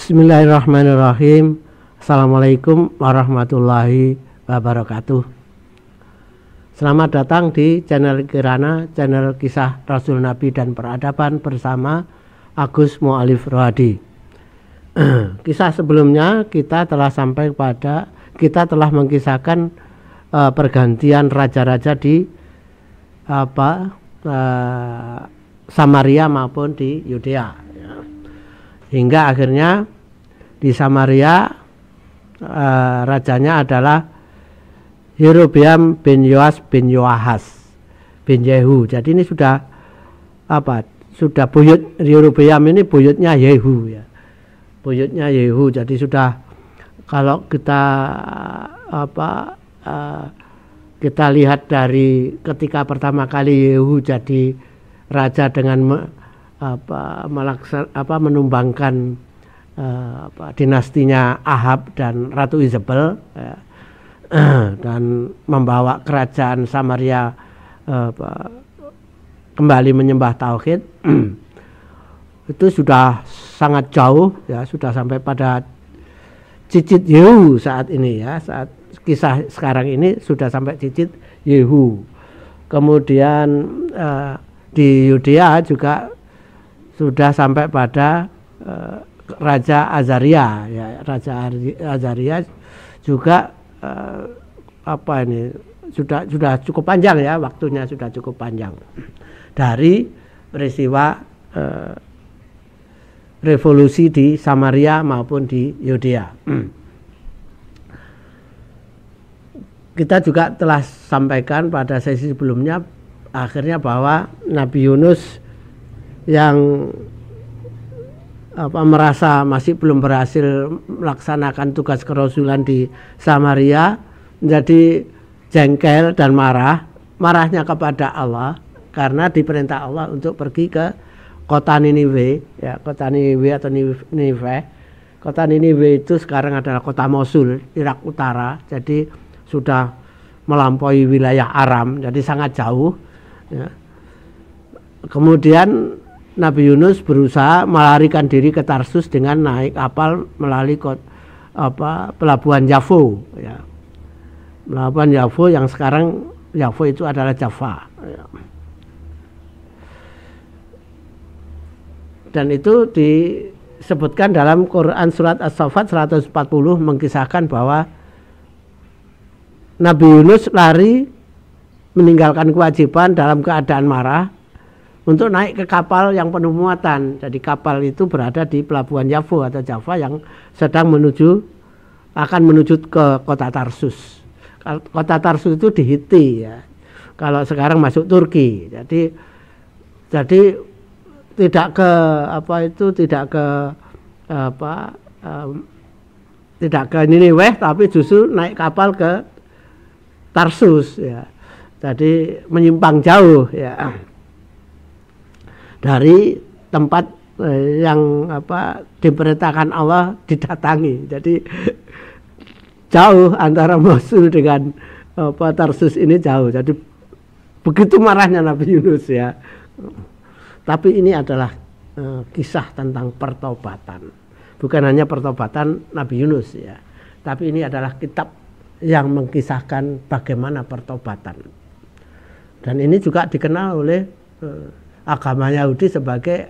Bismillahirrahmanirrahim. Assalamualaikum warahmatullahi wabarakatuh. Selamat datang di channel Kirana, channel kisah Rasul Nabi dan peradaban bersama Agus Mu'alif Rohadi. Kisah sebelumnya kita telah mengkisahkan pergantian raja-raja di Samaria maupun di Yudea. Hingga akhirnya di Samaria rajanya adalah Yerobeam bin Yoas bin Yoahas bin Yehu. Jadi ini sudah buyut Yerobeam ini buyutnya Yehu ya. Buyutnya Yehu. Jadi sudah kalau kita lihat dari ketika pertama kali Yehu jadi raja dengan menumbangkan dinastinya Ahab dan Ratu Izabel dan membawa kerajaan Samaria kembali menyembah tauhid. Itu sudah sangat jauh ya, sudah sampai pada cicit Yehu saat ini ya, saat kisah sekarang ini sudah sampai cicit Yehu. Kemudian di Yudea juga sudah sampai pada Raja Azaria ya. Raja Azaria juga sudah cukup panjang ya, waktunya sudah cukup panjang dari peristiwa revolusi di Samaria maupun di Yudea. Kita juga telah sampaikan pada sesi sebelumnya akhirnya bahwa Nabi Yunus yang merasa masih belum berhasil melaksanakan tugas kerasulan di Samaria menjadi jengkel dan marahnya kepada Allah karena diperintah Allah untuk pergi ke kota Niniwe ya, kota Niniwe atau Ninive. Kota Niniwe itu sekarang adalah kota Mosul, Irak Utara, jadi sudah melampaui wilayah Aram, jadi sangat jauh ya. Kemudian Nabi Yunus berusaha melarikan diri ke Tarsus dengan naik kapal melalui pelabuhan Yafo ya. Pelabuhan Yafo yang sekarang Yafo itu adalah Java ya. Dan itu disebutkan dalam Quran surat As-Saffat 140 mengkisahkan bahwa Nabi Yunus lari meninggalkan kewajiban dalam keadaan marah untuk naik ke kapal yang penuh muatan. Jadi kapal itu berada di pelabuhan Yafo atau Java yang sedang akan menuju ke kota Tarsus. Kota Tarsus itu di Hiti ya. Kalau sekarang masuk Turki. Jadi tidak ke Niniwe, tapi justru naik kapal ke Tarsus ya. Jadi menyimpang jauh ya dari tempat yang diperintahkan Allah didatangi. Jadi jauh antara Mosul dengan Tarsus ini jauh. Jadi begitu marahnya Nabi Yunus ya. Tapi ini adalah kisah tentang pertobatan. Bukan hanya pertobatan Nabi Yunus ya. Tapi ini adalah kitab yang mengkisahkan bagaimana pertobatan. Dan ini juga dikenal oleh agama Yahudi sebagai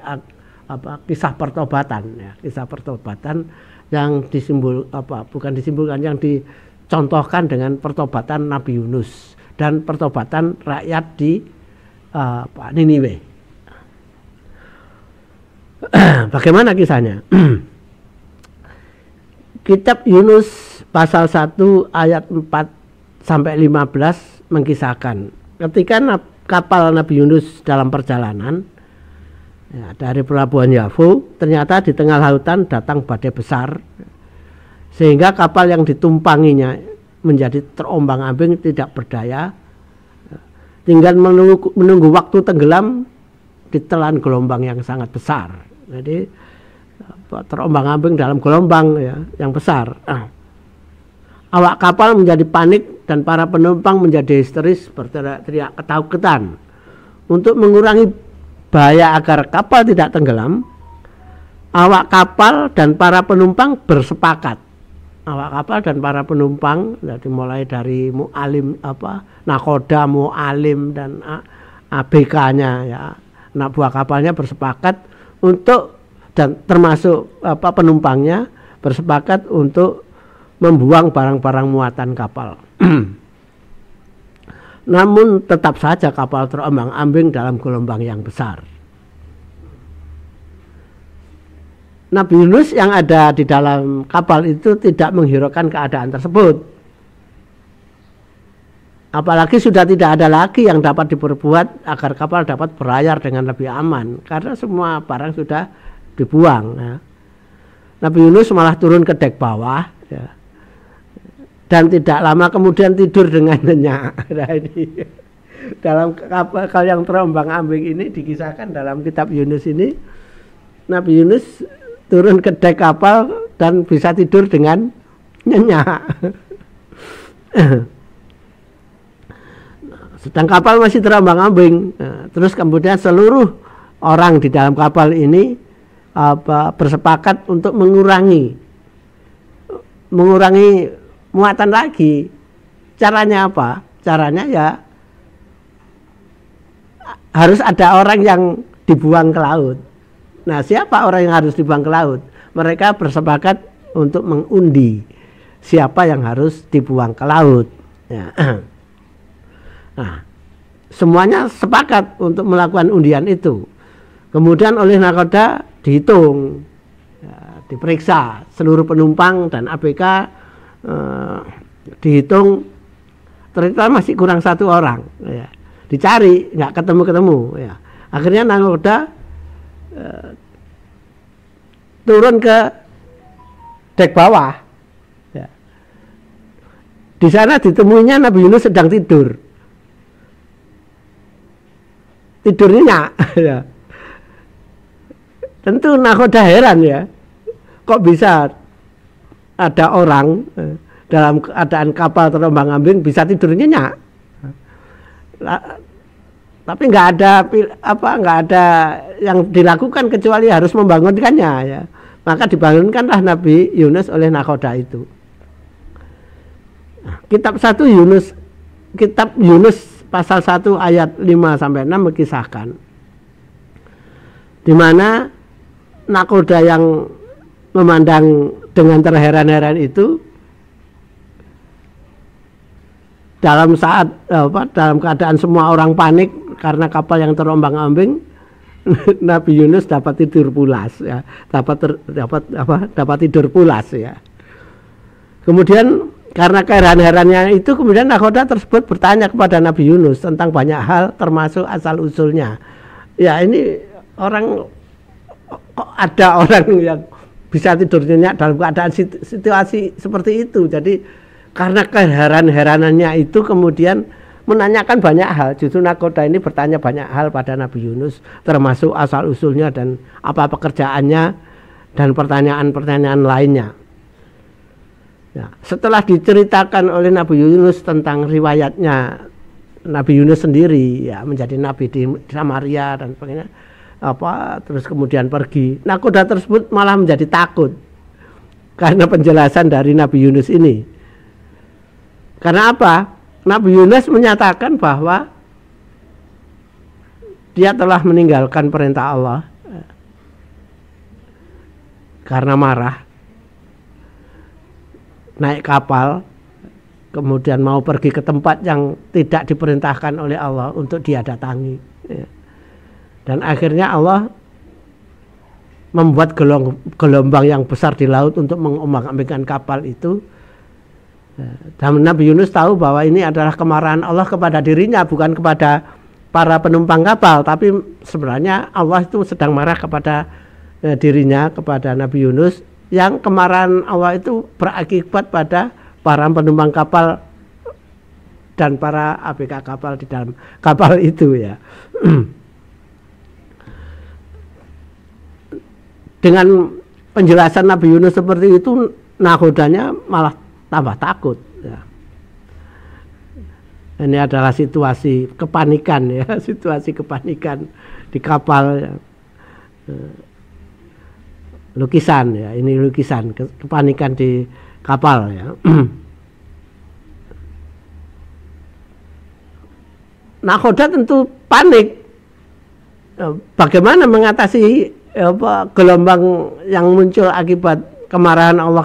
kisah pertobatan ya, kisah pertobatan yang bukan disimbolkan, yang dicontohkan dengan pertobatan Nabi Yunus dan pertobatan rakyat di Niniwe. Bagaimana kisahnya? Kitab Yunus pasal 1 ayat 4 sampai 15 mengkisahkan ketika kapal Nabi Yunus dalam perjalanan ya, dari pelabuhan Yafo, ternyata di tengah lautan datang badai besar sehingga kapal yang ditumpanginya menjadi terombang-ambing, tidak berdaya, tinggal menunggu waktu tenggelam ditelan gelombang yang sangat besar. Jadi terombang-ambing dalam gelombang ya, yang besar. Awak kapal menjadi panik dan para penumpang menjadi histeris berteriak ketakutan. Untuk mengurangi bahaya agar kapal tidak tenggelam, awak kapal dan para penumpang bersepakat. Awak kapal dan para penumpang, jadi mulai dari mu'alim nakoda, mu'alim dan ABK-nya ya, anak buah kapalnya bersepakat untuk, dan termasuk penumpangnya bersepakat untuk membuang barang-barang muatan kapal. Namun tetap saja kapal terombang-ambing dalam gelombang yang besar. Nabi Yunus yang ada di dalam kapal itu tidak menghiraukan keadaan tersebut. Apalagi sudah tidak ada lagi yang dapat diperbuat agar kapal dapat berlayar dengan lebih aman, karena semua barang sudah dibuang. Ya. Nabi Yunus malah turun ke dek bawah, ya. Dan tidak lama kemudian tidur dengan nyenyak. Nah, ini dalam kapal yang terombang-ambing ini dikisahkan dalam kitab Yunus ini, Nabi Yunus turun ke dek kapal dan bisa tidur dengan nyenyak. Sedang kapal masih terombang-ambing. Terus kemudian seluruh orang di dalam kapal ini bersepakat untuk mengurangi muatan lagi. Caranya apa? Caranya ya harus ada orang yang dibuang ke laut. Nah, siapa orang yang harus dibuang ke laut? Mereka bersepakat untuk mengundi siapa yang harus dibuang ke laut. Ya. Nah, semuanya sepakat untuk melakukan undian itu. Kemudian oleh nakoda dihitung, ya, diperiksa seluruh penumpang dan ABK, dihitung, ternyata masih kurang satu orang. Ya. Dicari, nggak ketemu-ketemu. Ya. Akhirnya nakoda turun ke dek bawah. Ya. Di sana ditemuinya Nabi Yunus sedang tidur. Tidur nyenyak. Ya. Tentu nakoda heran ya. Kok bisa ada orang dalam keadaan kapal terombang-ambing bisa tidur nyenyak? Tapi nggak ada yang dilakukan kecuali harus membangunkannya ya. Maka dibangunkanlah Nabi Yunus oleh nakoda itu. Kitab Yunus pasal 1 ayat 5-6 mengisahkan di mana nakoda yang memandang dengan terheran-heran itu dalam keadaan semua orang panik karena kapal yang terombang-ambing, Nabi Yunus dapat tidur pulas ya, dapat tidur pulas ya. Kemudian karena keheranan-herannya itu, kemudian nakoda tersebut bertanya kepada Nabi Yunus tentang banyak hal termasuk asal usulnya. Ya, ini kok ada orang yang bisa tidur nyenyak dalam keadaan situasi seperti itu. Jadi karena keheran-heranannya itu kemudian menanyakan banyak hal. Justru nakoda ini bertanya banyak hal pada Nabi Yunus, termasuk asal-usulnya dan apa pekerjaannya dan pertanyaan-pertanyaan lainnya. Ya, setelah diceritakan oleh Nabi Yunus tentang riwayatnya Nabi Yunus sendiri ya menjadi nabi di Samaria dan sebagainya, terus kemudian pergi, nakoda tersebut malah menjadi takut karena penjelasan dari Nabi Yunus ini. Karena apa? Nabi Yunus menyatakan bahwa dia telah meninggalkan perintah Allah karena marah, naik kapal, kemudian mau pergi ke tempat yang tidak diperintahkan oleh Allah untuk dia datangi. Dan akhirnya Allah membuat gelombang yang besar di laut untuk mengombang-ambingkan kapal itu. Dan Nabi Yunus tahu bahwa ini adalah kemarahan Allah kepada dirinya, bukan kepada para penumpang kapal, tapi sebenarnya Allah itu sedang marah kepada dirinya, kepada Nabi Yunus, yang kemarahan Allah itu berakibat pada para penumpang kapal dan para ABK kapal di dalam kapal itu ya. Dengan penjelasan Nabi Yunus seperti itu, nakodanya malah tambah takut ya. Ini adalah situasi kepanikan ya, situasi kepanikan di kapal ya. lukisan ya, ini lukisan kepanikan di kapal ya. Nakhoda tentu panik. Bagaimana mengatasi gelombang yang muncul akibat kemarahan Allah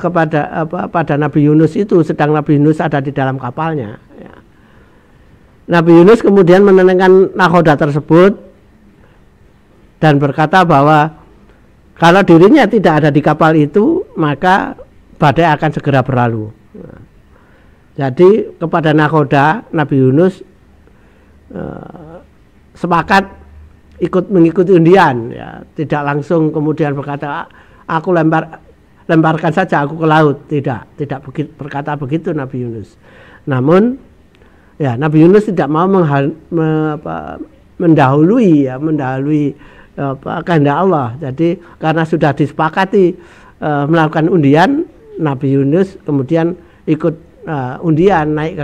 pada Nabi Yunus itu, sedang Nabi Yunus ada di dalam kapalnya ya. Nabi Yunus kemudian menenangkan nakhoda tersebut dan berkata bahwa kalau dirinya tidak ada di kapal itu, maka badai akan segera berlalu. Jadi kepada nakhoda, Nabi Yunus sepakat ikut mengikuti undian ya, tidak langsung kemudian berkata aku lemparkan saja aku ke laut, tidak berkata begitu Nabi Yunus. Namun ya, Nabi Yunus tidak mau mendahului kehendak Allah. Jadi karena sudah disepakati melakukan undian, Nabi Yunus kemudian ikut undian, naik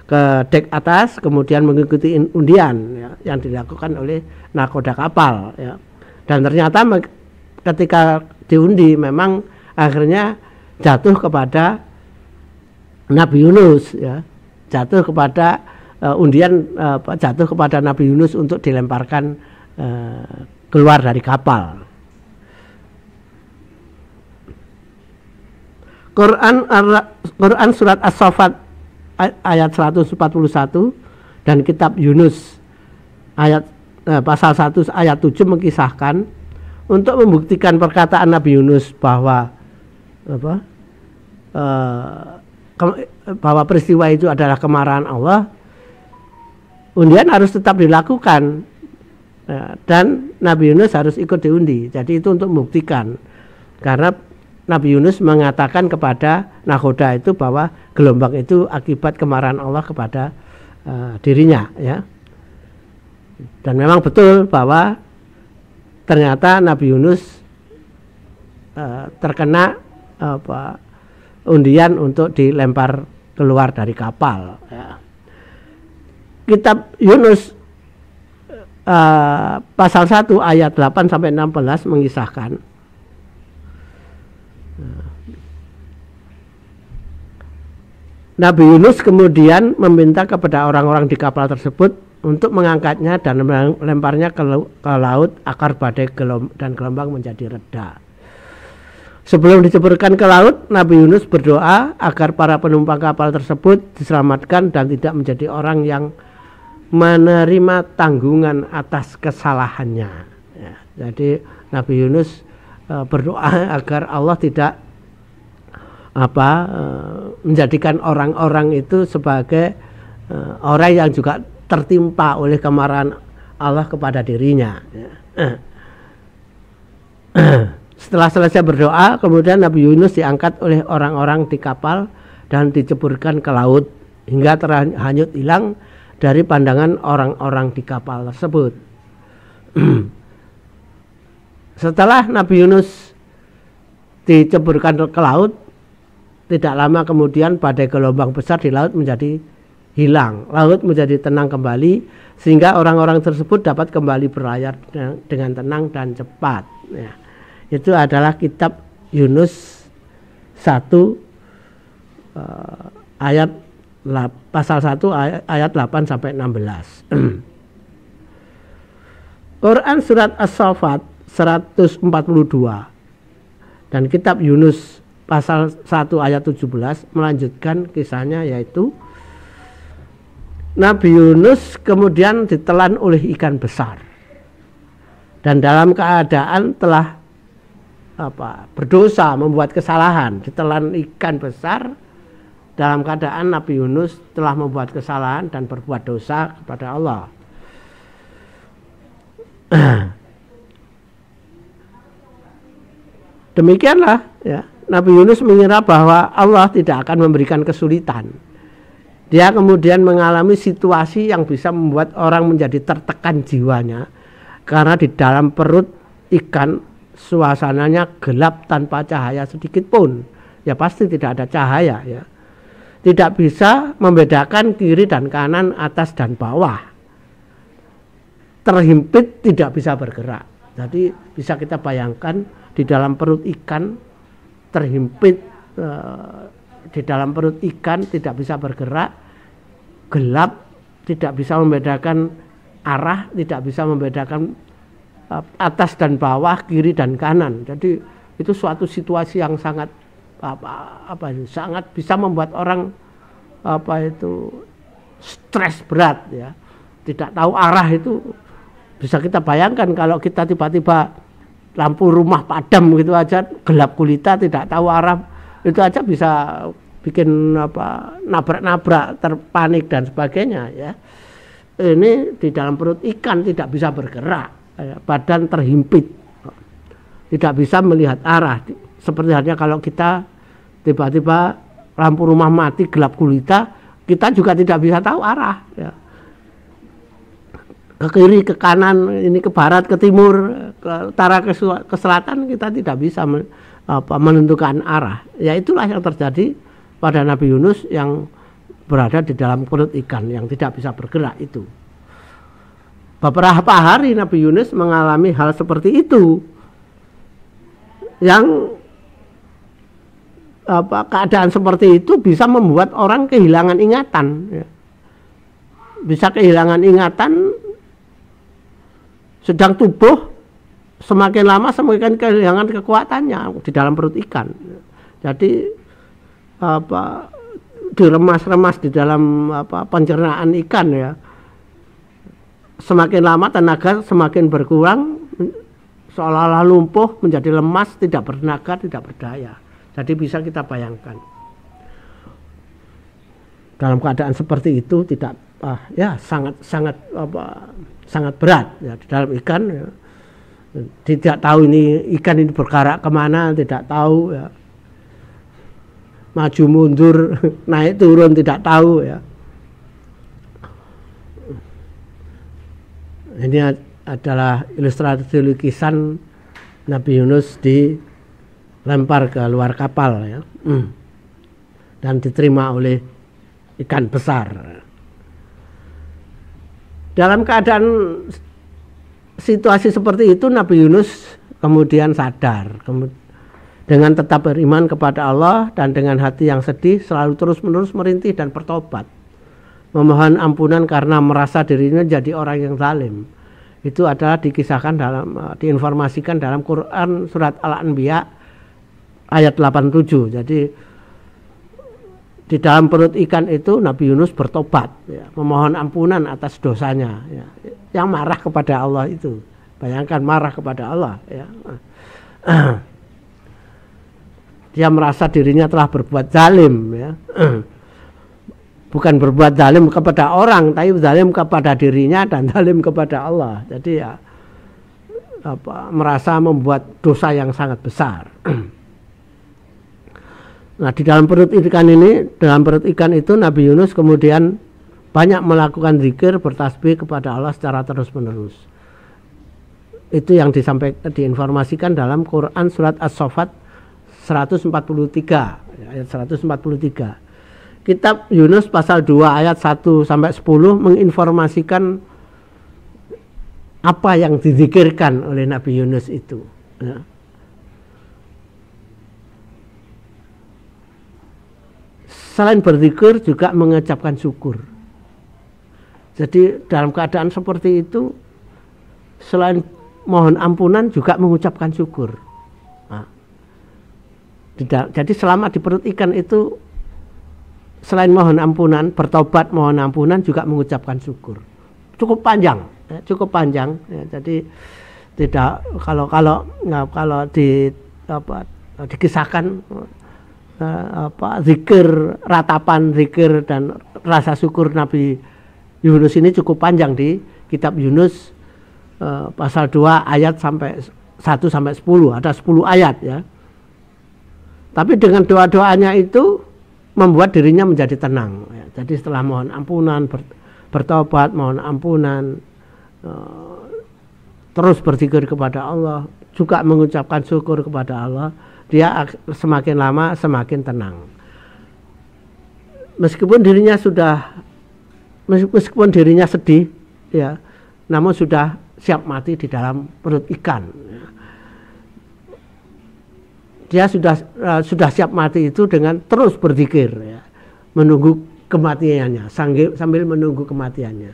ke dek atas, kemudian mengikuti undian ya, yang dilakukan oleh nakhoda kapal ya. Dan ternyata ketika diundi memang akhirnya jatuh kepada Nabi Yunus ya, jatuh kepada jatuh kepada Nabi Yunus untuk dilemparkan keluar dari kapal. Quran surat As-Saffat ayat 141 dan kitab Yunus ayat pasal 1 ayat 7 mengisahkan untuk membuktikan perkataan Nabi Yunus bahwa bahwa peristiwa itu adalah kemarahan Allah. Undian harus tetap dilakukan dan Nabi Yunus harus ikut diundi. Jadi itu untuk membuktikan, karena Nabi Yunus mengatakan kepada nakhoda itu bahwa gelombang itu akibat kemarahan Allah kepada dirinya ya. Dan memang betul bahwa ternyata Nabi Yunus terkena undian untuk dilempar keluar dari kapal ya. Kitab Yunus pasal 1 ayat 8 sampai 16 mengisahkan Nabi Yunus kemudian meminta kepada orang-orang di kapal tersebut untuk mengangkatnya dan melemparnya ke laut agar badai dan gelombang menjadi reda. Sebelum diceburkan ke laut, Nabi Yunus berdoa agar para penumpang kapal tersebut diselamatkan dan tidak menjadi orang yang menerima tanggungan atas kesalahannya ya. Jadi Nabi Yunus berdoa agar Allah tidak menjadikan orang-orang itu sebagai orang yang juga tertimpa oleh kemarahan Allah kepada dirinya ya. Setelah selesai berdoa, kemudian Nabi Yunus diangkat oleh orang-orang di kapal dan diceburkan ke laut hingga terhanyut hilang dari pandangan orang-orang di kapal tersebut. Setelah Nabi Yunus diceburkan ke laut, tidak lama kemudian badai gelombang besar di laut menjadi hilang. Laut menjadi tenang kembali sehingga orang-orang tersebut dapat kembali berlayar dengan tenang dan cepat ya. Itu adalah kitab Yunus 1 ayat pasal 1 ayat 8 sampai 16. Quran surat As-Saffat 142 dan kitab Yunus pasal 1 ayat 17 melanjutkan kisahnya, yaitu Nabi Yunus kemudian ditelan oleh ikan besar dan dalam keadaan telah berdosa, membuat kesalahan. Ditelan ikan besar dalam keadaan Nabi Yunus telah membuat kesalahan dan berbuat dosa kepada Allah. Demikianlah ya, Nabi Yunus mengira bahwa Allah tidak akan memberikan kesulitan. Dia kemudian mengalami situasi yang bisa membuat orang menjadi tertekan jiwanya, karena di dalam perut ikan suasananya gelap tanpa cahaya sedikit pun. Ya pasti tidak ada cahaya ya. Tidak bisa membedakan kiri dan kanan, atas dan bawah. Terhimpit, tidak bisa bergerak. Jadi bisa kita bayangkan di dalam perut ikan, terhimpit di dalam perut ikan, tidak bisa bergerak, gelap, tidak bisa membedakan arah, tidak bisa membedakan atas dan bawah, kiri dan kanan. Jadi itu suatu situasi yang sangat sangat bisa membuat orang stres berat ya. Tidak tahu arah itu bisa kita bayangkan kalau kita tiba-tiba lampu rumah padam gitu aja, gelap gulita, tidak tahu arah, itu aja bisa bikin nabrak-nabrak, terpanik dan sebagainya ya. Ini di dalam perut ikan tidak bisa bergerak, badan terhimpit, tidak bisa melihat arah. Seperti halnya kalau kita tiba-tiba lampu rumah mati, gelap gulita, kita juga tidak bisa tahu arah ya. Ke kiri, ke kanan, ini ke barat, ke timur, ke utara, ke selatan, kita tidak bisa menentukan arah. Ya itulah yang terjadi pada Nabi Yunus yang berada di dalam perut ikan yang tidak bisa bergerak itu. Beberapa hari Nabi Yunus mengalami hal seperti itu, yang keadaan seperti itu bisa membuat orang kehilangan ingatan ya. Bisa kehilangan ingatan, sedang tubuh semakin lama semakin kehilangan kekuatannya di dalam perut ikan. Jadi diremas-remas di dalam pencernaan ikan ya. Semakin lama tenaga semakin berkurang, seolah-olah lumpuh, menjadi lemas, tidak bertenaga, tidak berdaya. Jadi bisa kita bayangkan dalam keadaan seperti itu tidak sangat berat ya, di dalam ikan ya. Tidak tahu ini ikan ini bergerak kemana, tidak tahu ya. Maju mundur, naik turun tidak tahu ya. Ini adalah ilustrasi lukisan Nabi Yunus dilempar ke luar kapal ya. Dan diterima oleh ikan besar. Dalam keadaan situasi seperti itu Nabi Yunus kemudian sadar, dengan tetap beriman kepada Allah dan dengan hati yang sedih selalu terus-menerus merintih dan bertobat, memohon ampunan karena merasa dirinya jadi orang yang zalim. Itu adalah dikisahkan diinformasikan dalam Quran surat Al-Anbiya ayat 87. Jadi di dalam perut ikan itu Nabi Yunus bertobat ya, memohon ampunan atas dosanya ya, yang marah kepada Allah itu. Bayangkan marah kepada Allah ya. Dia merasa dirinya telah berbuat zalim ya. Bukan berbuat zalim kepada orang, tapi zalim kepada dirinya dan zalim kepada Allah. Jadi ya merasa membuat dosa yang sangat besar. Nah, di dalam perut ikan itu Nabi Yunus kemudian banyak melakukan zikir, bertasbih kepada Allah secara terus-menerus. Itu yang diinformasikan dalam Quran surat As-Saffat 143 ayat 143. Kitab Yunus pasal 2 ayat 1 sampai 10 menginformasikan apa yang dizikirkan oleh Nabi Yunus itu ya. Selain berzikir juga mengucapkan syukur. Jadi dalam keadaan seperti itu selain mohon ampunan juga mengucapkan syukur. Nah, jadi selama di perut ikan itu selain mohon ampunan, bertobat, mohon ampunan juga mengucapkan syukur. Cukup panjang ya. Jadi tidak kalau dikisahkan zikir, ratapan zikir dan rasa syukur Nabi Yunus ini cukup panjang di kitab Yunus pasal 2 ayat 1 sampai 10, ada 10 ayat ya. Tapi dengan doa-doanya itu membuat dirinya menjadi tenang ya. Jadi setelah mohon ampunan, bertobat, mohon ampunan, terus berzikir kepada Allah, juga mengucapkan syukur kepada Allah, dia semakin lama semakin tenang. Meskipun dirinya sedih ya, namun sudah siap mati di dalam perut ikan. dia sudah siap mati itu dengan terus berzikir, ya, menunggu kematiannya, sambil menunggu kematiannya.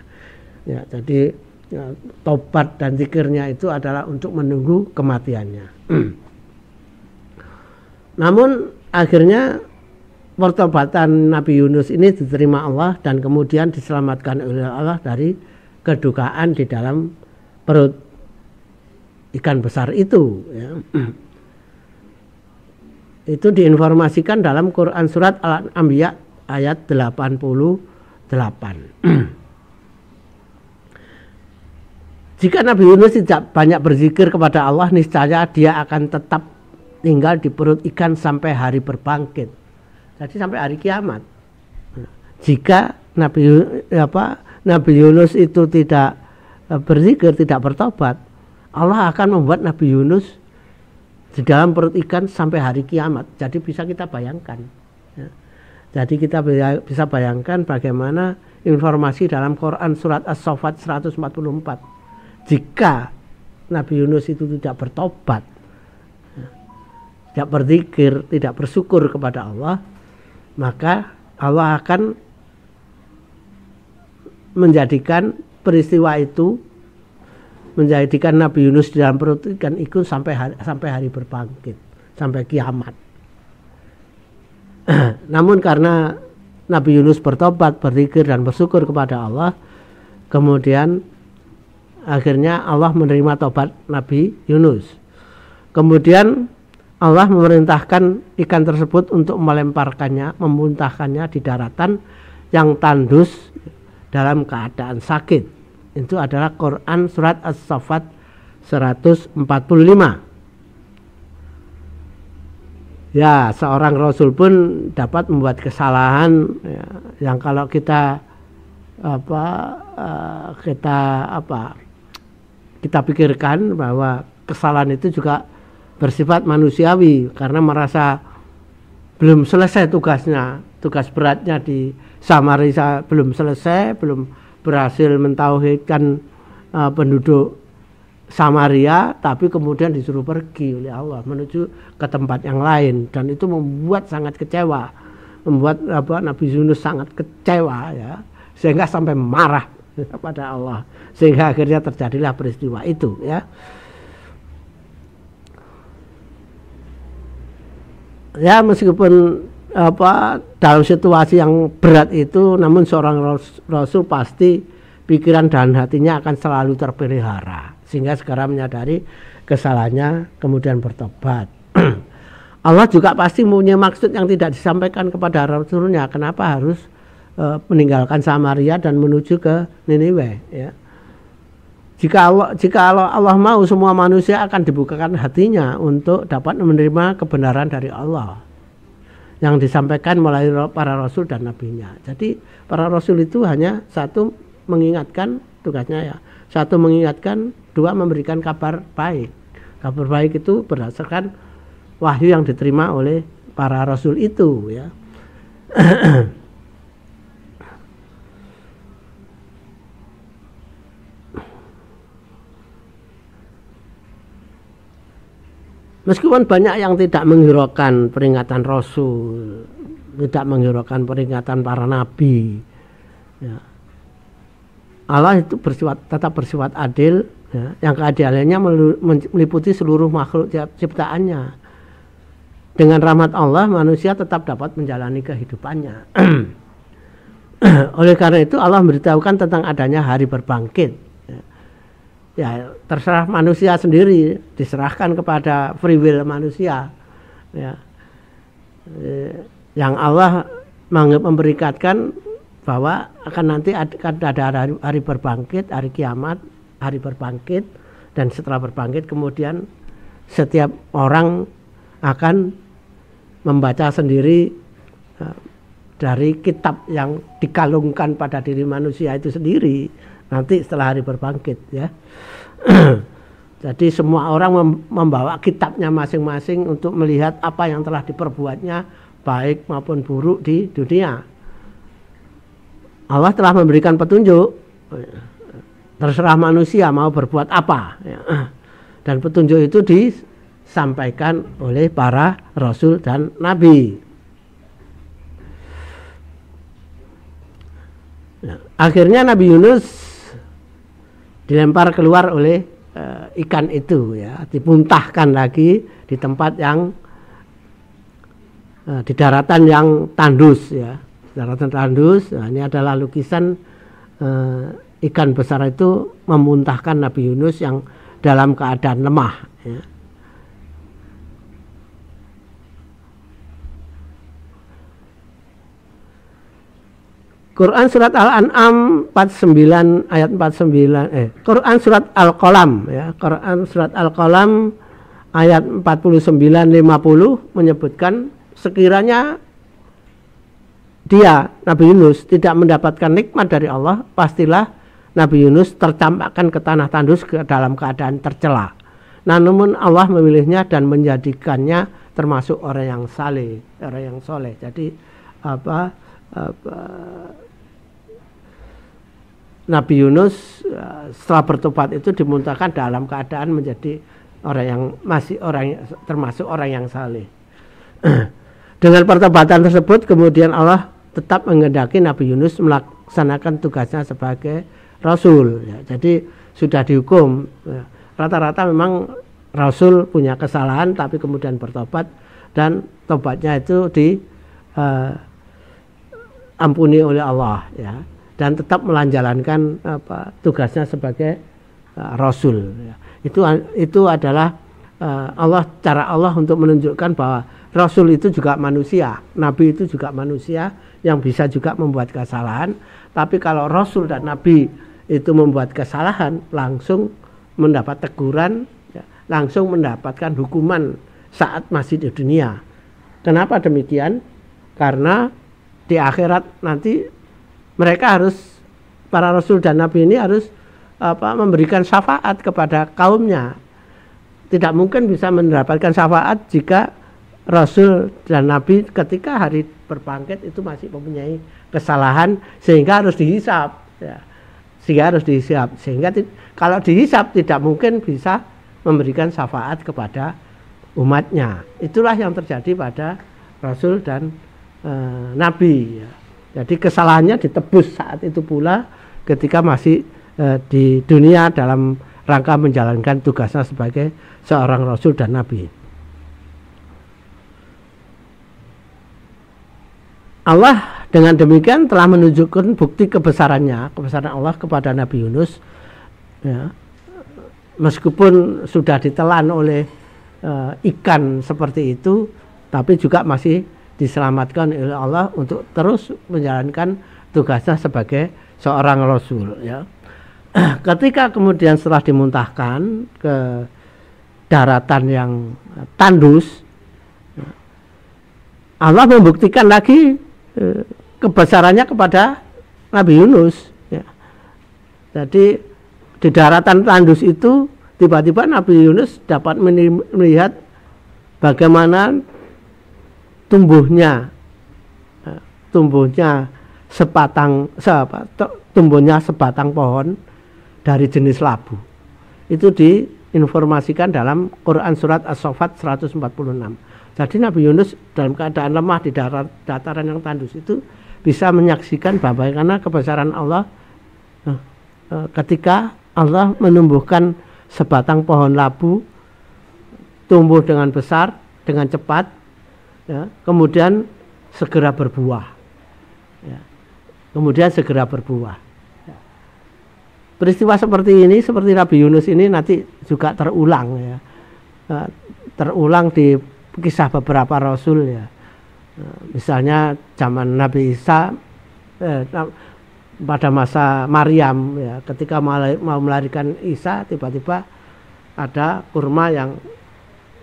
Ya, jadi ya, tobat dan zikirnya itu adalah untuk menunggu kematiannya. Namun akhirnya pertobatan Nabi Yunus ini diterima Allah dan kemudian diselamatkan oleh Allah dari kedukaan di dalam perut ikan besar itu, ya. Itu diinformasikan dalam Quran surat Al-Anbiya ayat 88. Jika Nabi Yunus tidak banyak berzikir kepada Allah, niscaya dia akan tetap tinggal di perut ikan sampai hari berbangkit. Jadi sampai hari kiamat. Jika Nabi Yunus itu tidak berzikir, tidak bertobat, Allah akan membuat Nabi Yunus di dalam perut ikan sampai hari kiamat. Jadi bisa kita bayangkan, ya. Jadi kita bisa bayangkan bagaimana informasi dalam Quran surat As-Saffat 144. Jika Nabi Yunus itu tidak bertobat, tidak berzikir, tidak bersyukur kepada Allah, maka Allah akan menjadikan peristiwa itu, menjadikan Nabi Yunus di dalam perut ikan itu sampai hari berbangkit, sampai kiamat. Namun karena Nabi Yunus bertobat, berzikir dan bersyukur kepada Allah, kemudian akhirnya Allah menerima tobat Nabi Yunus. Kemudian Allah memerintahkan ikan tersebut untuk melemparkannya, memuntahkannya di daratan yang tandus dalam keadaan sakit. Itu adalah Quran surat As-Saffat 145. Ya, seorang Rasul pun dapat membuat kesalahan, ya, yang kalau kita kita pikirkan bahwa kesalahan itu juga bersifat manusiawi karena merasa belum selesai tugasnya, tugas beratnya di Samaria belum selesai, belum berhasil mentauhidkan penduduk Samaria, tapi kemudian disuruh pergi oleh Allah menuju ke tempat yang lain, dan itu membuat sangat kecewa, membuat Nabi Yunus sangat kecewa, ya, sehingga sampai marah kepada Allah, sehingga akhirnya terjadilah peristiwa itu, ya. Ya, meskipun dalam situasi yang berat itu, namun seorang Rasul pasti pikiran dan hatinya akan selalu terpelihara, sehingga sekarang menyadari kesalahannya kemudian bertobat. Allah juga pasti mempunyai maksud yang tidak disampaikan kepada Rasulnya, kenapa harus meninggalkan Samaria dan menuju ke Niniwe, ya. Jika Allah mau, semua manusia akan dibukakan hatinya untuk dapat menerima kebenaran dari Allah yang disampaikan melalui para rasul dan nabinya. Jadi para rasul itu hanya satu, mengingatkan, tugasnya, ya, satu mengingatkan, dua memberikan kabar baik. Kabar baik itu berdasarkan wahyu yang diterima oleh para rasul itu, ya. Meskipun banyak yang tidak menghiraukan peringatan Rasul, tidak menghiraukan peringatan para nabi, ya, Allah itu tetap bersifat adil, ya, yang keadilannya meliputi seluruh makhluk ciptaannya. Dengan rahmat Allah, manusia tetap dapat menjalani kehidupannya. Oleh karena itu Allah memberitahukan tentang adanya hari berbangkit. Ya, terserah manusia sendiri, diserahkan kepada free will manusia, ya. Yang Allah memberitakan bahwa akan nanti ada hari berbangkit, hari kiamat, hari berbangkit, dan setelah berbangkit kemudian setiap orang akan membaca sendiri dari kitab yang dikalungkan pada diri manusia itu sendiri nanti setelah hari berbangkit, ya. Jadi semua orang membawa kitabnya masing-masing untuk melihat apa yang telah diperbuatnya baik maupun buruk di dunia. Allah telah memberikan petunjuk, terserah manusia mau berbuat apa, ya. Dan petunjuk itu disampaikan oleh para rasul dan nabi. Nah, akhirnya Nabi Yunus dilempar keluar oleh ikan itu, ya, dimuntahkan lagi di tempat yang di daratan yang tandus, ya, daratan tandus. Nah, ini adalah lukisan ikan besar itu memuntahkan Nabi Yunus yang dalam keadaan lemah, ya. Quran surat Al-An'am 49 ayat 49 Quran surat Al-Qalam, ya, Quran surat Al-Qalam ayat 49-50 menyebutkan sekiranya dia Nabi Yunus tidak mendapatkan nikmat dari Allah, pastilah Nabi Yunus tercampakkan ke tanah tandus dalam keadaan tercela. Namun Allah memilihnya dan menjadikannya termasuk orang yang saleh, orang yang soleh. Jadi Nabi Yunus setelah bertobat itu dimuntahkan dalam keadaan menjadi orang yang termasuk orang yang saleh. Dengan pertobatan tersebut kemudian Allah tetap menghendaki Nabi Yunus melaksanakan tugasnya sebagai rasul, ya. Jadi sudah dihukum, ya. Rata-rata memang rasul punya kesalahan tapi kemudian bertobat dan tobatnya itu diampuni oleh Allah, ya. Dan tetap melanjalankan tugasnya sebagai rasul, ya. Itu adalah cara Allah untuk menunjukkan bahwa rasul itu juga manusia, nabi itu juga manusia yang bisa juga membuat kesalahan. Tapi kalau rasul dan nabi itu membuat kesalahan, langsung mendapat teguran, ya, langsung mendapatkan hukuman saat masih di dunia. Kenapa demikian? Karena di akhirat nanti mereka para rasul dan nabi ini harus memberikan syafaat kepada kaumnya. Tidak mungkin bisa mendapatkan syafaat jika rasul dan nabi ketika hari berbangkit itu masih mempunyai kesalahan sehingga harus dihisab, ya. Sehingga kalau dihisab tidak mungkin bisa memberikan syafaat kepada umatnya. Itulah yang terjadi pada rasul dan nabi, ya. Jadi kesalahannya ditebus saat itu pula ketika masih di dunia dalam rangka menjalankan tugasnya sebagai seorang rasul dan nabi. Allah dengan demikian telah menunjukkan bukti kebesaran Allah kepada Nabi Yunus, ya. Meskipun sudah ditelan oleh ikan seperti itu, tapi juga masih diselamatkan oleh Allah untuk terus menjalankan tugasnya sebagai seorang rasul, ya. Ketika kemudian setelah dimuntahkan ke daratan yang tandus, Allah membuktikan lagi kebesarannya kepada Nabi Yunus, ya. Jadi di daratan tandus itu tiba-tiba Nabi Yunus dapat melihat bagaimana tumbuhnya sebatang pohon dari jenis labu. Itu diinformasikan dalam Quran surat As-Saffat 146. Jadi Nabi Yunus dalam keadaan lemah di dataran yang tandus itu bisa menyaksikan bagaimana kebesaran Allah ketika Allah menumbuhkan sebatang pohon labu tumbuh dengan besar, dengan cepat, ya, kemudian segera berbuah, ya. Ya. Peristiwa seperti ini, seperti Nabi Yunus ini nanti juga terulang, ya. Terulang di kisah beberapa rasul, ya. Misalnya zaman Nabi Isa pada masa Maryam, ya, ketika mau melahirkan Isa, tiba-tiba ada kurma yang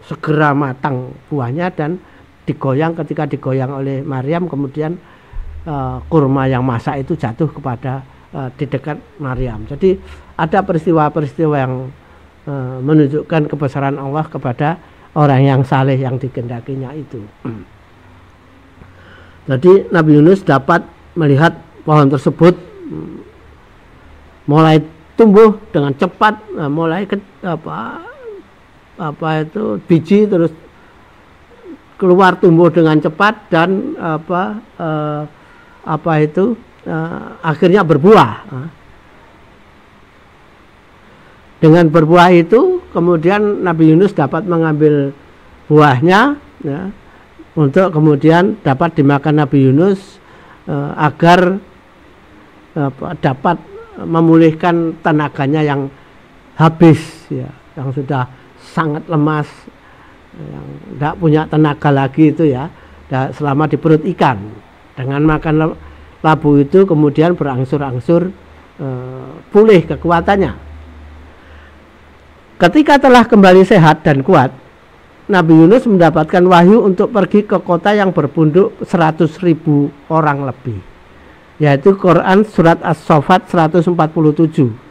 segera matang buahnya dan ketika digoyang oleh Maryam, kemudian kurma yang masak itu jatuh kepada di dekat Maryam. Jadi ada peristiwa-peristiwa yang menunjukkan kebesaran Allah kepada orang yang saleh yang dikendakinya itu. Jadi Nabi Yunus dapat melihat pohon tersebut mulai tumbuh dengan cepat, mulai apa itu biji terus keluar tumbuh dengan cepat dan akhirnya berbuah. Dengan berbuah itu kemudian Nabi Yunus dapat mengambil buahnya ya, untuk kemudian dapat dimakan Nabi Yunus agar dapat memulihkan tenaganya yang habis ya, yang sudah sangat lemas, yang tidak punya tenaga lagi itu ya, selama di perut ikan. Dengan makan labu itu kemudian berangsur-angsur pulih kekuatannya. Ketika telah kembali sehat dan kuat, Nabi Yunus mendapatkan wahyu untuk pergi ke kota yang berpenduduk 100.000 orang lebih, yaitu Quran surat As-Saffat 147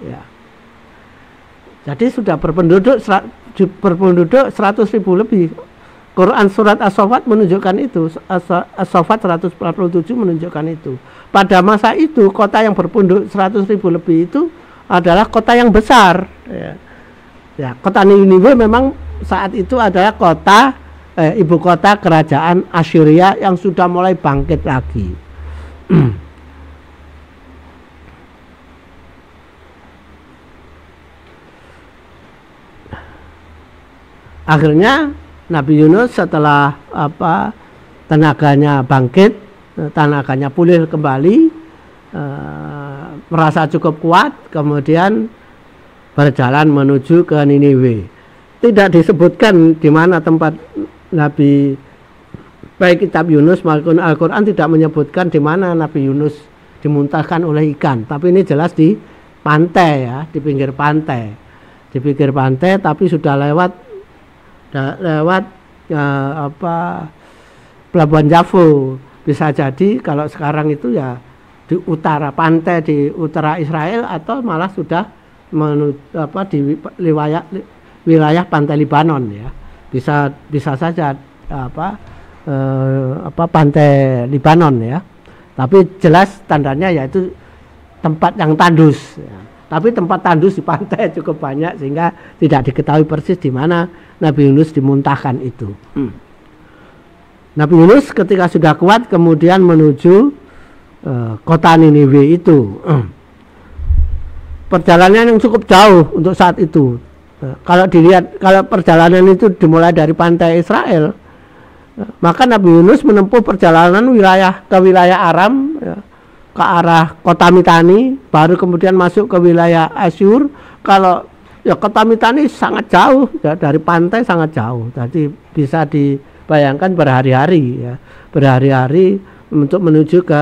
ya. Jadi sudah berpenduduk 100.000 lebih. Quran surat As-Saffat menunjukkan itu, As-Saffat 147 menunjukkan itu. Pada masa itu kota yang berpenduduk 100.000 lebih itu adalah kota yang besar ya. Ya, kota Niniwe memang saat itu adalah kota ibu kota kerajaan Assyria yang sudah mulai bangkit lagi. Akhirnya Nabi Yunus setelah tenaganya bangkit, tenaganya pulih kembali, merasa cukup kuat, kemudian berjalan menuju ke Niniwe. Tidak disebutkan di mana tempat Nabi, baik kitab Yunus maupun Al-Quran tidak menyebutkan di mana Nabi Yunus dimuntahkan oleh ikan. Tapi ini jelas di pantai ya, di pinggir pantai. Di pinggir pantai, tapi sudah lewat Pelabuhan Jafo. Bisa jadi kalau sekarang itu ya di utara pantai, di utara Israel, atau malah sudah di wilayah pantai Libanon ya, bisa saja pantai Libanon ya, tapi jelas tandanya yaitu tempat yang tandus ya. Tapi tempat tandus di pantai cukup banyak sehingga tidak diketahui persis di mana Nabi Yunus dimuntahkan itu. Nabi Yunus ketika sudah kuat kemudian menuju kota Niniwe itu. Perjalanan yang cukup jauh untuk saat itu. Kalau dilihat, kalau perjalanan itu dimulai dari pantai Israel, maka Nabi Yunus menempuh perjalanan ke wilayah Aram ya, ke arah kota Mitani, baru kemudian masuk ke wilayah Asyur. Kalau ya kota Mitani sangat jauh ya, dari pantai sangat jauh. Jadi bisa dibayangkan berhari-hari ya, berhari-hari untuk menuju ke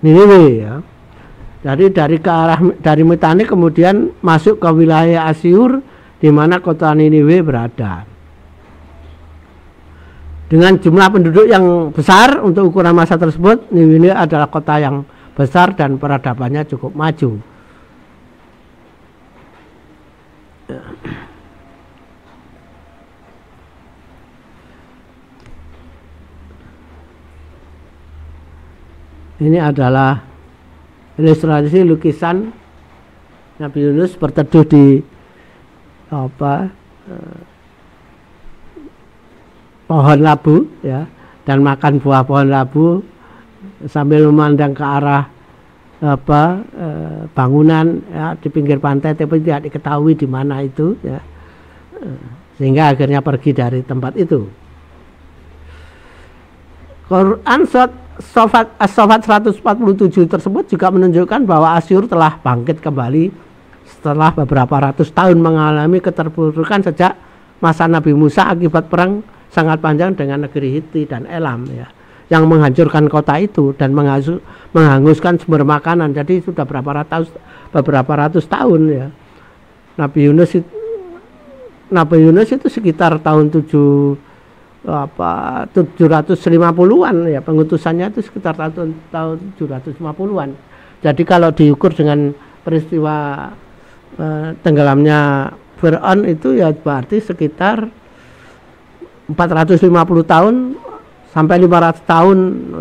Niniwe ya. Jadi dari Mitani kemudian masuk ke wilayah Asyur di mana kota Niniwe berada. Dengan jumlah penduduk yang besar untuk ukuran masa tersebut, Niniwe adalah kota yang besar dan peradabannya cukup maju. Ini adalah ilustrasi lukisan Nabi Yunus berteduh di pohon labu ya, dan makan buah pohon labu sambil memandang ke arah bangunan ya, di pinggir pantai, tapi tidak diketahui di mana itu ya, sehingga akhirnya pergi dari tempat itu. Quran As-Saffat 147 tersebut juga menunjukkan bahwa Asyur telah bangkit kembali setelah beberapa ratus tahun mengalami keterpurukan sejak masa Nabi Musa akibat perang sangat panjang dengan negeri Hiti dan Elam ya, yang menghancurkan kota itu dan menghanguskan sumber makanan. Jadi sudah beberapa ratus tahun ya. Nabi Yunus itu sekitar tahun 750-an ya, pengutusannya itu sekitar tahun 750-an. Jadi kalau diukur dengan peristiwa tenggelamnya Fir'aun itu ya berarti sekitar 450 tahun sampai 500 tahun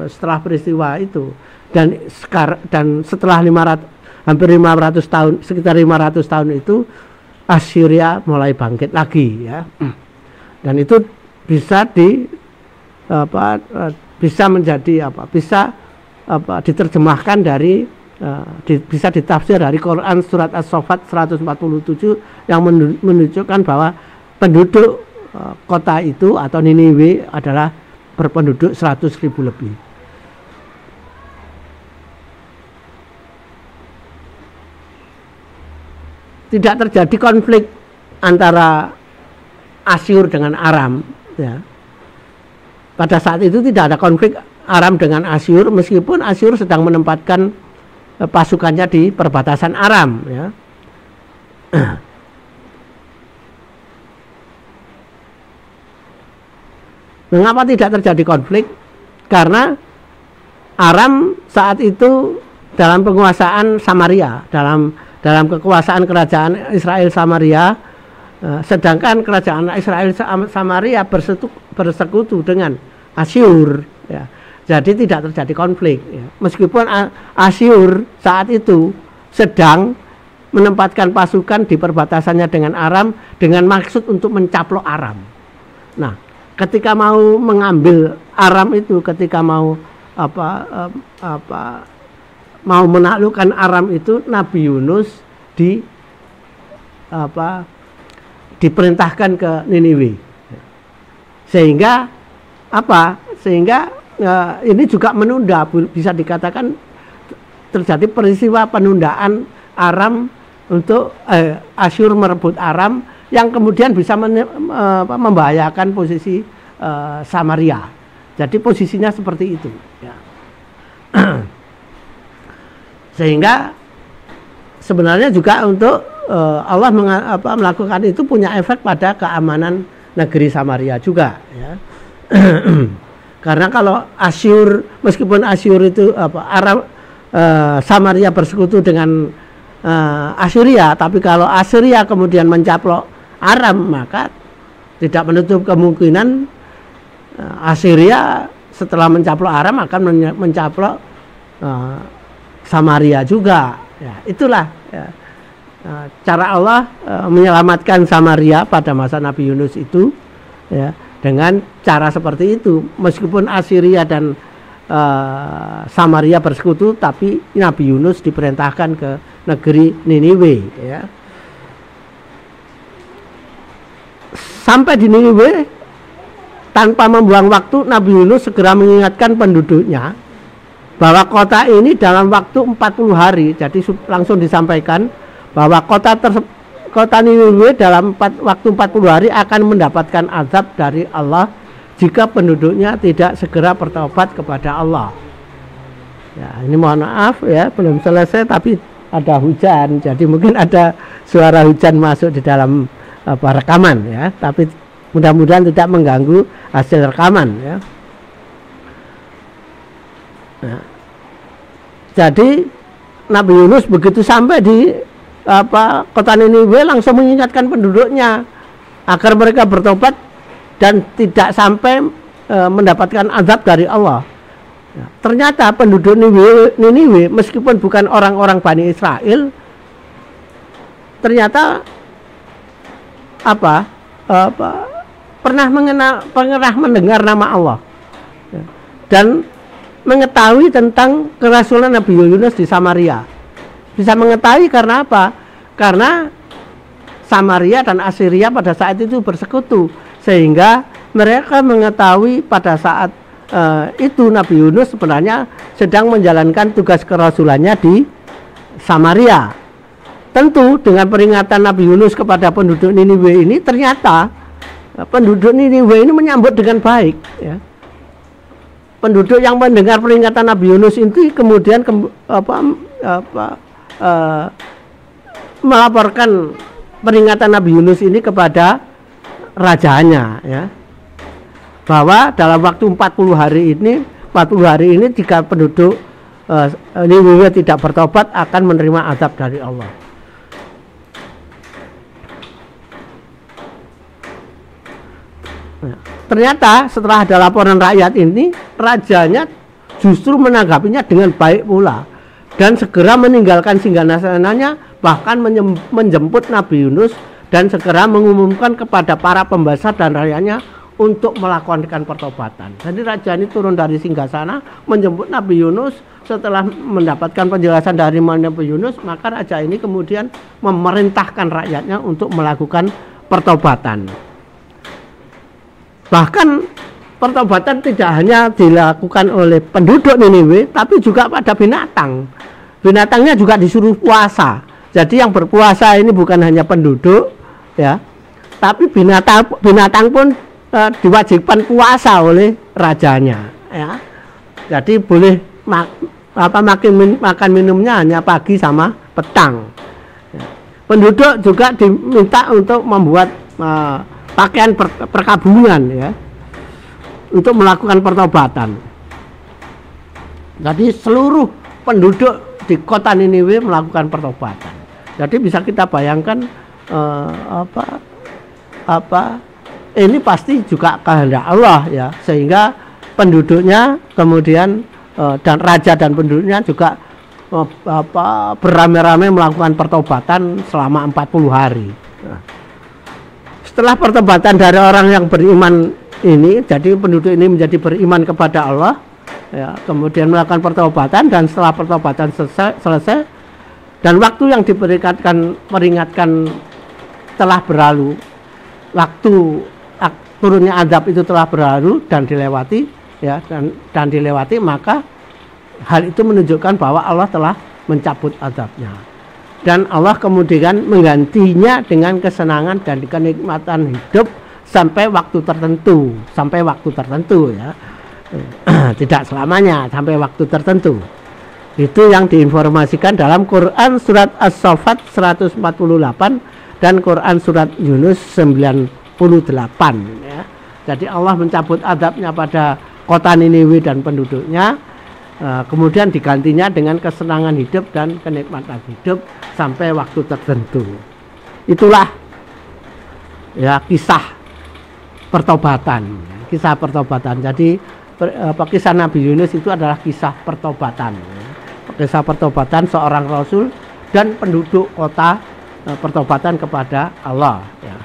setelah peristiwa itu. Dan setelah hampir 500 tahun, sekitar 500 tahun itu Assyria mulai bangkit lagi ya. Dan itu bisa bisa menjadi bisa diterjemahkan dari bisa ditafsir dari Quran surat As-Saffat 147 yang menunjukkan bahwa penduduk kota itu atau Niniwe adalah berpenduduk 100.000 lebih. Tidak terjadi konflik antara Asyur dengan Aram ya. Pada saat itu tidak ada konflik Aram dengan Asyur, meskipun Asyur sedang menempatkan pasukannya di perbatasan Aram ya. Mengapa tidak terjadi konflik? Karena Aram saat itu dalam penguasaan Samaria, dalam kekuasaan kerajaan Israel Samaria, sedangkan kerajaan Israel Samaria bersekutu dengan Asyur ya. Jadi tidak terjadi konflik ya. Meskipun Asyur saat itu sedang menempatkan pasukan di perbatasannya dengan Aram dengan maksud untuk mencaplok Aram. Nah, ketika mau mengambil Aram itu, ketika mau mau menaklukkan Aram itu, Nabi Yunus diperintahkan ke Niniwe. Sehingga ini juga menunda, bisa dikatakan terjadi peristiwa penundaan Aram untuk Asyur merebut Aram yang kemudian bisa membahayakan posisi Samaria. Jadi posisinya seperti itu ya. Sehingga sebenarnya juga untuk Allah melakukan itu punya efek pada keamanan negeri Samaria juga ya. Karena kalau Asyur, meskipun Asyur itu Samaria bersekutu dengan Assyria, tapi kalau Assyria kemudian mencaplok Aram, maka tidak menutup kemungkinan Assyria setelah mencaplok Aram akan mencaplok Samaria juga ya. Itulah ya, cara Allah menyelamatkan Samaria pada masa Nabi Yunus itu ya, dengan cara seperti itu. Meskipun Assyria dan Samaria bersekutu, tapi Nabi Yunus diperintahkan ke negeri Niniwe ya. Sampai di Niniwe, tanpa membuang waktu, Nabi Yunus segera mengingatkan penduduknya bahwa kota ini dalam waktu 40 hari, jadi langsung disampaikan bahwa kota Niniwe dalam waktu 40 hari akan mendapatkan azab dari Allah jika penduduknya tidak segera bertobat kepada Allah. Ya, ini mohon maaf ya, belum selesai tapi ada hujan, jadi mungkin ada suara hujan masuk di dalam rekaman ya, tapi mudah-mudahan tidak mengganggu hasil rekaman ya. Nah, jadi Nabi Yunus begitu sampai di kota Niniwe langsung mengingatkan penduduknya agar mereka bertobat dan tidak sampai mendapatkan azab dari Allah. Ya, ternyata penduduk Niniwe meskipun bukan orang-orang Bani Israel, ternyata pernah mendengar nama Allah ya, dan mengetahui tentang kerasulan Nabi Yunus di Samaria. Bisa mengetahui karena apa? Karena Samaria dan Assyria pada saat itu bersekutu, sehingga mereka mengetahui pada saat itu Nabi Yunus sebenarnya sedang menjalankan tugas kerasulannya di Samaria. Tentu dengan peringatan Nabi Yunus kepada penduduk Niniwe ini, ternyata penduduk Niniwe ini menyambut dengan baik ya. Penduduk yang mendengar peringatan Nabi Yunus itu kemudian melaporkan peringatan Nabi Yunus ini kepada rajanya ya, bahwa dalam waktu 40 hari ini jika penduduk Niniwe tidak bertobat akan menerima azab dari Allah. Ternyata setelah ada laporan rakyat ini, rajanya justru menanggapinya dengan baik pula dan segera meninggalkan singgasananya, bahkan menjemput Nabi Yunus dan segera mengumumkan kepada para pembesar dan rakyatnya untuk melakukan pertobatan. Jadi raja ini turun dari singgasana menjemput Nabi Yunus. Setelah mendapatkan penjelasan dari Nabi Yunus, maka raja ini kemudian memerintahkan rakyatnya untuk melakukan pertobatan. Bahkan pertobatan tidak hanya dilakukan oleh penduduk Niniwe, tapi juga pada binatang. Binatangnya juga disuruh puasa. Jadi yang berpuasa ini bukan hanya penduduk, ya, tapi binatang pun diwajibkan puasa oleh rajanya, ya. Jadi boleh makan minumnya hanya pagi sama petang. Ya. Penduduk juga diminta untuk membuat pakaian perkabungan, ya, untuk melakukan pertobatan. Jadi seluruh penduduk di kota Niniwe melakukan pertobatan. Jadi bisa kita bayangkan ini pasti juga kehendak Allah, ya, sehingga penduduknya kemudian dan raja dan penduduknya juga beramai-ramai melakukan pertobatan selama 40 hari. Nah, setelah pertobatan dari orang yang beriman ini, jadi penduduk ini menjadi beriman kepada Allah, ya, kemudian melakukan pertobatan, dan setelah pertobatan selesai dan waktu yang diperingatkan telah berlalu, waktu turunnya azab itu telah berlalu dan dilewati, ya, dan dilewati, maka hal itu menunjukkan bahwa Allah telah mencabut azabnya, dan Allah kemudian menggantinya dengan kesenangan dan kenikmatan hidup sampai waktu tertentu, ya. Tidak selamanya, sampai waktu tertentu. Itu yang diinformasikan dalam Quran surat As-Saffat 148 dan Quran surat Yunus 98, ya. Jadi Allah mencabut azabnya pada kota Niniwe dan penduduknya, kemudian digantinya dengan kesenangan hidup dan kenikmatan hidup sampai waktu tertentu. Itulah, ya, kisah pertobatan. Jadi kisah Nabi Yunus itu adalah kisah pertobatan. Kisah pertobatan seorang rasul dan penduduk kota, pertobatan kepada Allah, ya.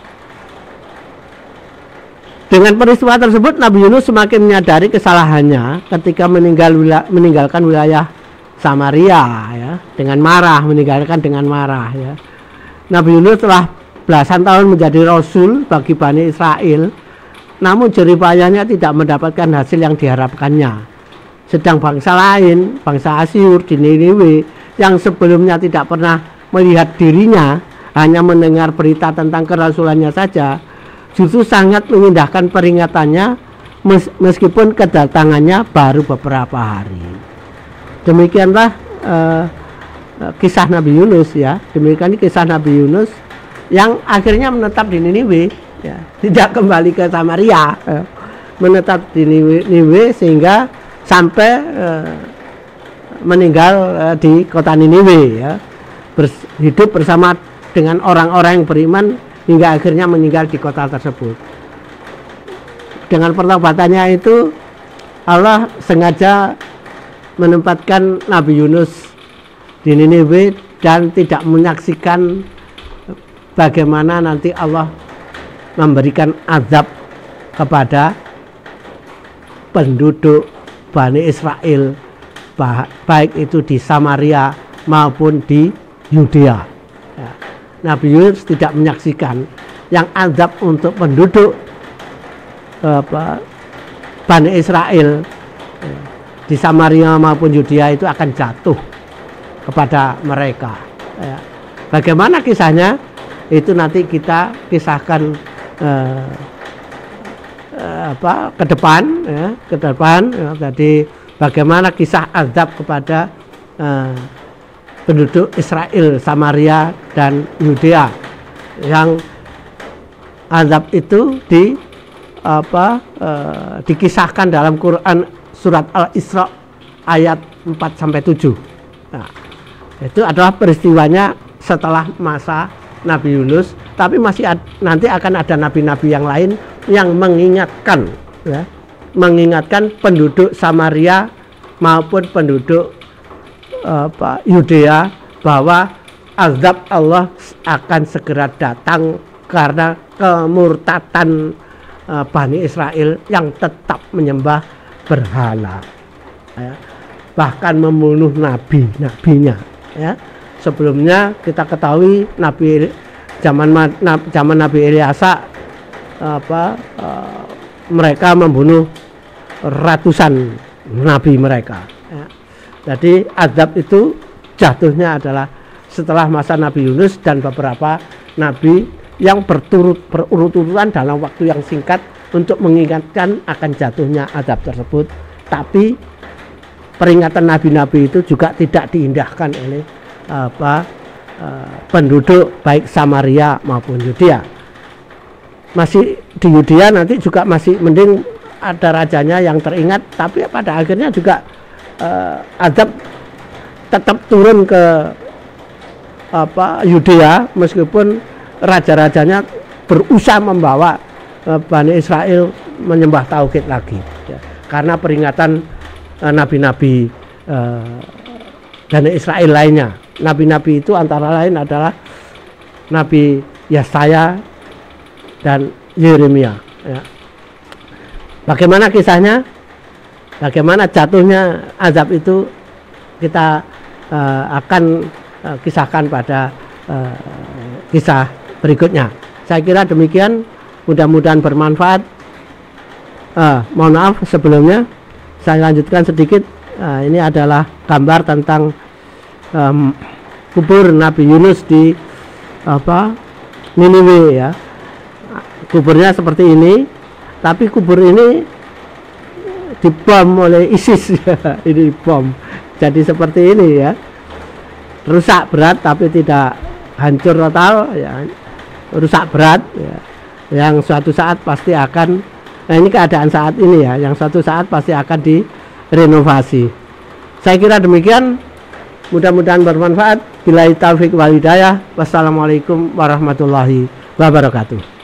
Dengan peristiwa tersebut Nabi Yunus semakin menyadari kesalahannya ketika meninggalkan wilayah Samaria, ya, meninggalkan dengan marah, ya. Nabi Yunus telah belasan tahun menjadi rasul bagi Bani Israel, namun jeripayahnya tidak mendapatkan hasil yang diharapkannya. Sedang bangsa lain, bangsa Asyur di Niniwe, yang sebelumnya tidak pernah melihat dirinya, hanya mendengar berita tentang kerasulannya saja, justru sangat mengindahkan peringatannya meskipun kedatangannya baru beberapa hari. Demikianlah kisah Nabi Yunus, ya. Demikian kisah Nabi Yunus yang akhirnya menetap di Niniwe, ya, tidak kembali ke Samaria, menetap di Niniwe sehingga sampai meninggal di kota Niniwe, ya, hidup bersama dengan orang-orang yang beriman hingga akhirnya meninggal di kota tersebut. Dengan pertobatannya itu Allah sengaja menempatkan Nabi Yunus di Niniwe dan tidak menyaksikan bagaimana nanti Allah memberikan azab kepada penduduk Bani Israel, baik itu di Samaria maupun di Yudea, ya. Nabi Yunus tidak menyaksikan yang azab untuk penduduk Bani Israel, ya, di Samaria maupun Yudea itu akan jatuh kepada mereka, ya. Bagaimana kisahnya itu nanti kita kisahkan ke depan, ya, ya. Jadi bagaimana kisah azab kepada penduduk Israel, Samaria dan Yudea, yang azab itu dikisahkan dalam Quran surat Al-Isra ayat 4-7. Nah, itu adalah peristiwanya setelah masa Nabi Yunus, tapi nanti akan ada nabi-nabi yang lain yang mengingatkan, ya, penduduk Samaria maupun penduduk Yudea bahwa azab Allah akan segera datang karena kemurtatan Bani Israel yang tetap menyembah berhala, ya. Bahkan membunuh nabinya, ya. Sebelumnya kita ketahui zaman Nabi Ilyasa mereka membunuh ratusan nabi mereka, ya. Jadi azab itu jatuhnya adalah setelah masa Nabi Yunus dan beberapa nabi yang berurut-urutan dalam waktu yang singkat untuk mengingatkan akan jatuhnya azab tersebut. Tapi peringatan nabi-nabi itu juga tidak diindahkan oleh penduduk baik Samaria maupun Yudea. Masih di Yudea nanti juga masih mending ada rajanya yang teringat, tapi pada akhirnya juga azab tetap turun ke Yudea meskipun raja-rajanya berusaha membawa Bani Israel menyembah tauhid lagi, ya. Karena peringatan nabi-nabi Bani Israel lainnya. Nabi-nabi itu antara lain adalah Nabi Yesaya dan Yeremia, ya. Bagaimana kisahnya? Bagaimana jatuhnya azab itu kita akan kisahkan pada kisah berikutnya. Saya kira demikian, mudah-mudahan bermanfaat. Mohon maaf sebelumnya, saya lanjutkan sedikit. Ini adalah gambar tentang kubur Nabi Yunus di Niniwe, ya. Kuburnya seperti ini, tapi kubur ini dibom oleh ISIS. Ini bom, jadi seperti ini, ya. Rusak berat tapi tidak hancur total, ya. Rusak berat, ya. Yang suatu saat pasti akan, ini keadaan saat ini, ya, yang suatu saat pasti akan direnovasi. Saya kira demikian, mudah-mudahan bermanfaat. Billahi taufik wal hidayah. Wassalamualaikum warahmatullahi wabarakatuh.